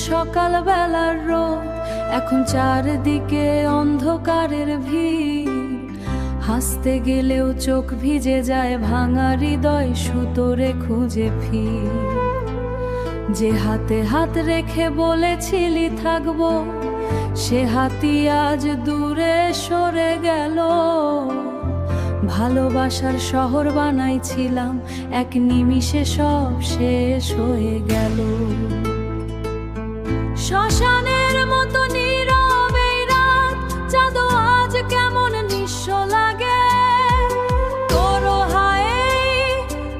সকাল বেলার রোদ, এখন চারদিকে অন্ধকারের ভিড়। হাসতে গেলেও চোখ ভিজে যায়, ভাঙা হৃদয় সুতোরে খুঁজে ফির। যে হাতে হাত রেখে বলেছিলি থাকবো, সে হাতই আজ দূরে সরে গেল। ভালোবাসার শহর বানাইছিলাম, এক নিমিষে সব শেষ হয়ে গেল। শ্মশানের মতো নীরব এই রাত, চাঁদও আজ কেমন নিঃস্ব লাগে। তোর হায়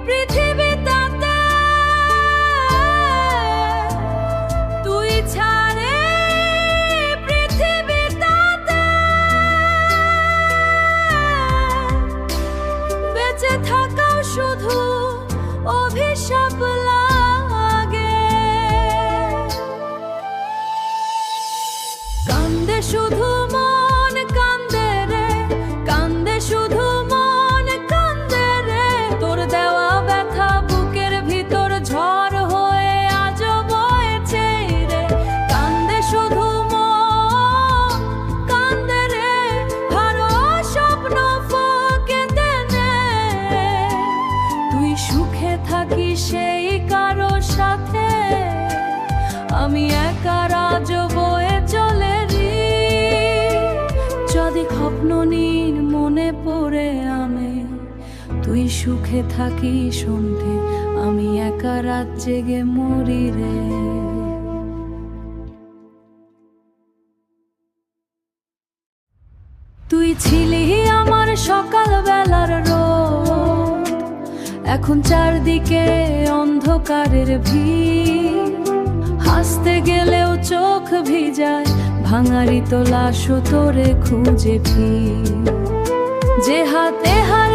পৃথিবীটাতে তুই ছাড়ে পৃথিবীটাতে বেঁচে থাকাও শুধু অভিশাপ লাগে। কান্দে শুধু মন কান্দে রে, কান্দে শুধু মন কান্দে রে। তোর দেওয়া ব্যথা বুকের ভিতর ঝড় হয়ে আজ বয়েছে রে। কান্দে শুধু মন কান্দে রে, হারো স্বপ্ন ফকেতে নে। তুই সুখে থাকিস সেই কারো সাথে, আমি একা রাজ বয়ে চলে রি। যদি স্বপ্ন নীর মনে পড়ে আমি, তুই সুখে থাকি সন্ধে, আমি একা রাত জেগে মরি রে। তুই ছিলি আমার সকাল বেলার রোদ, এখন চারদিকে অন্ধকারের ভিড়। হাসতে গেলেও চোখ ভিজায়, ভাঙারি তোলা সুতোরে খুঁজে ফির। যে হাতে হার